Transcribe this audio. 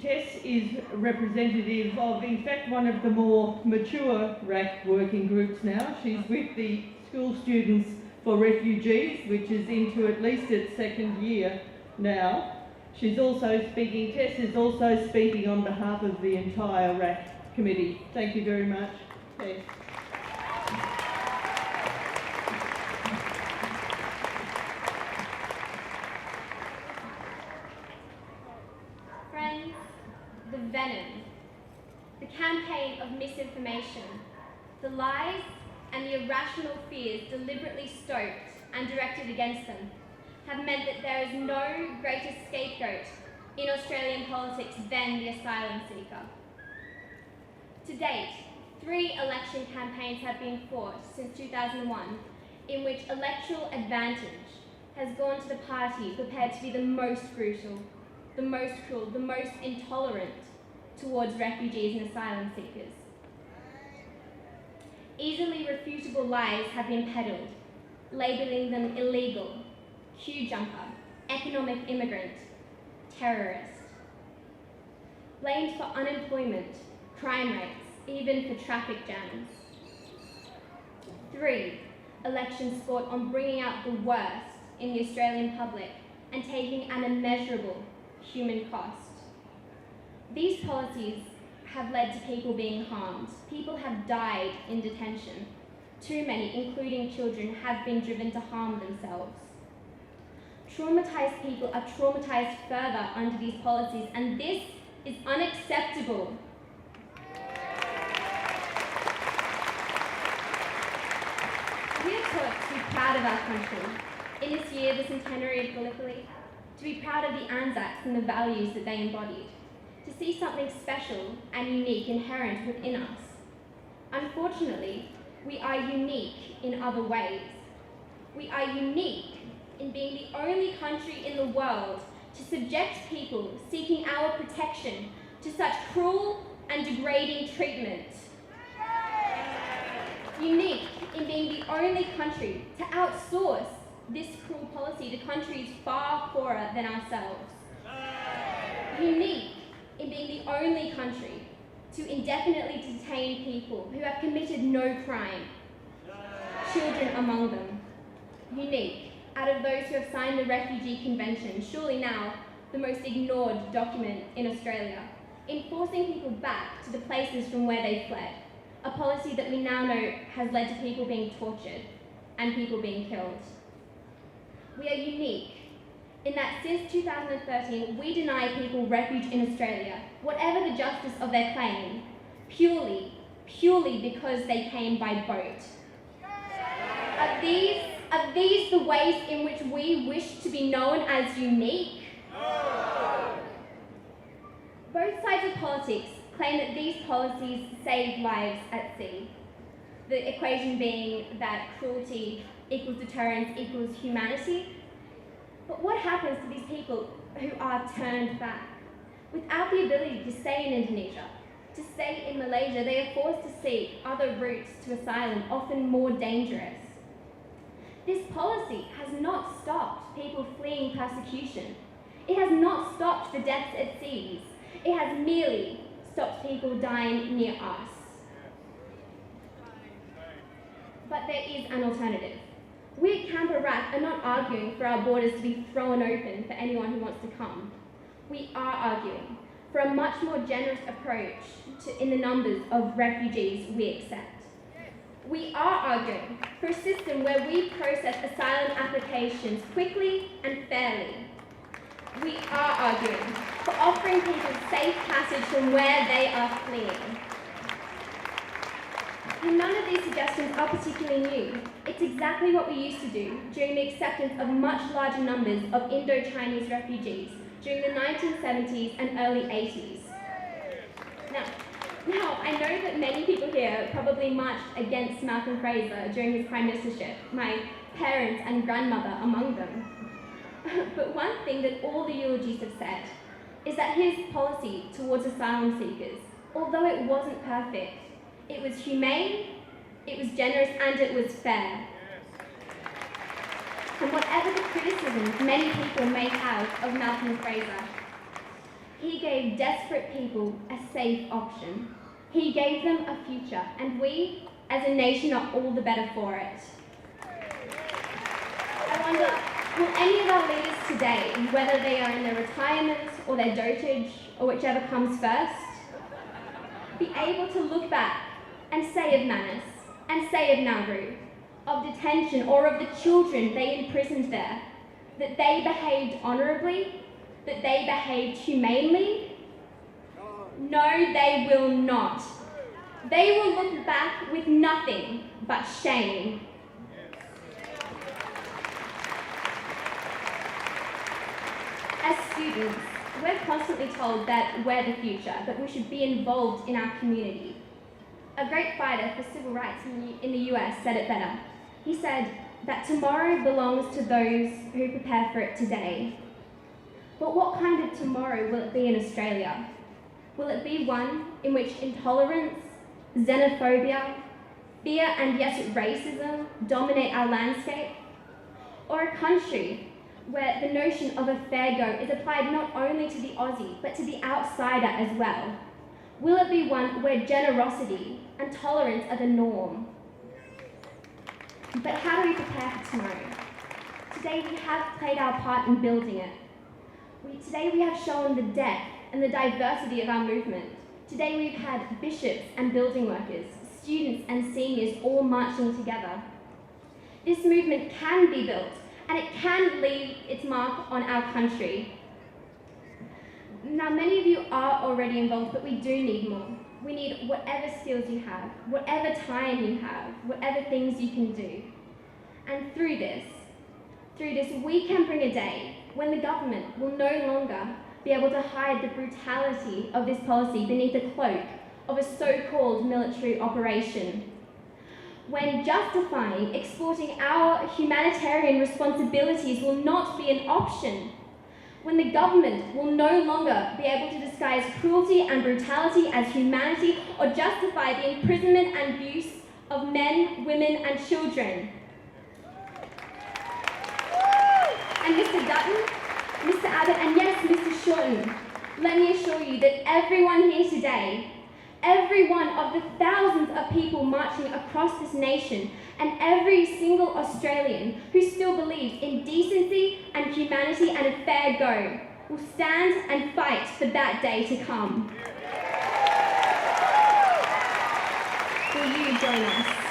Tess is representative of, in fact, one of the more mature RAC working groups now. She's with the School Students for Refugees, which is into at least its second year now. She's also speaking, Tess is also speaking on behalf of the entire RAC committee. Thank you very much, Tess. Friends, the venom, the campaign of misinformation, the lies and the irrational fears deliberately stoked and directed against them have meant that there is no greater scapegoat in Australian politics than the asylum seeker. To date, 3 election campaigns have been fought since 2001 in which electoral advantage has gone to the party prepared to be the most brutal, the most cruel, the most intolerant towards refugees and asylum seekers. Easily refutable lies have been peddled, labelling them illegal, queue jumper, economic immigrant, terrorist. Blamed for unemployment, crime rates, even for traffic jams. 3, elections fought on bringing out the worst in the Australian public and taking an immeasurable human cost. These policies have led to people being harmed. People have died in detention. Too many, including children, have been driven to harm themselves. Traumatised people are traumatised further under these policies, and this is unacceptable. We are taught to be proud of our country. In this year, the centenary of Gallipoli, to be proud of the Anzacs and the values that they embodied, to see something special and unique inherent within us. Unfortunately, we are unique in other ways. We are unique in being the only country in the world to subject people seeking our protection to such cruel and degrading treatment. Unique in being the only country to outsource this cruel policy to countries far poorer than ourselves. Unique in being the only country to indefinitely detain people who have committed no crime, children among them. Unique out of those who have signed the Refugee Convention, surely now the most ignored document in Australia, enforcing people back to the places from where they fled, a policy that we now know has led to people being tortured and people being killed. We are unique in that since 2013, we deny people refuge in Australia, whatever the justice of their claim, purely because they came by boat. Are these the ways in which we wish to be known as unique? No. Both sides of politics claim that these policies save lives at sea. The equation being that cruelty equals deterrence equals humanity. But what happens to these people who are turned back? Without the ability to stay in Indonesia, to stay in Malaysia, they are forced to seek other routes to asylum, often more dangerous. This policy has not stopped people fleeing persecution. It has not stopped the deaths at seas. It has merely stopped people dying near us. But there is an alternative. We at Canberra RAC are not arguing for our borders to be thrown open for anyone who wants to come. We are arguing for a much more generous approach in the numbers of refugees we accept. We are arguing for a system where we process asylum applications quickly and fairly. We are arguing for offering people safe passage from where they are fleeing. And none of these suggestions are particularly new. It's exactly what we used to do during the acceptance of much larger numbers of Indo-Chinese refugees during the 1970s and early 80s. Now, I know that many people here probably marched against Malcolm Fraser during his prime ministership, my parents and grandmother among them. But one thing that all the eulogies have said is that his policy towards asylum seekers, although it wasn't perfect, it was humane, it was generous, and it was fair. And whatever the criticisms many people may have of Malcolm Fraser, He gave desperate people a safe option. He gave them a future, and we, as a nation, are all the better for it. I wonder, will any of our leaders today, whether they are in their retirement or their dotage or whichever comes first, be able to look back and say of Manus, and say of Nauru, of detention or of the children they imprisoned there, that they behaved honourably, that they behaved humanely? No, they will not. They will look back with nothing but shame. As students, we're constantly told that we're the future, that we should be involved in our community. A great fighter for civil rights in the US said it better. He said that tomorrow belongs to those who prepare for it today. But what kind of tomorrow will it be in Australia? Will it be one in which intolerance, xenophobia, fear and yes, racism dominate our landscape? Or a country where the notion of a fair go is applied not only to the Aussie, but to the outsider as well? Will it be one where generosity and tolerance are the norm? But how do we prepare for tomorrow? Today we have played our part in building it. Today we have shown the depth and the diversity of our movement. Today we've had bishops and building workers, students and seniors all marching together. This movement can be built, and it can leave its mark on our country. Now, many of you are already involved, but we do need more. We need whatever skills you have, whatever time you have, whatever things you can do. And through this, we can bring a day when the government will no longer be able to hide the brutality of this policy beneath the cloak of a so-called military operation. When justifying exporting our humanitarian responsibilities will not be an option. When the government will no longer be able to disguise cruelty and brutality as humanity or justify the imprisonment and abuse of men, women and children. And Mr. Dutton, Mr. Abbott and yes, Mr. Shorten, let me assure you that everyone here today, every one of the thousands of people marching across this nation and every single Australian who still believes in decency and humanity and a fair go will stand and fight for that day to come. Will you join us?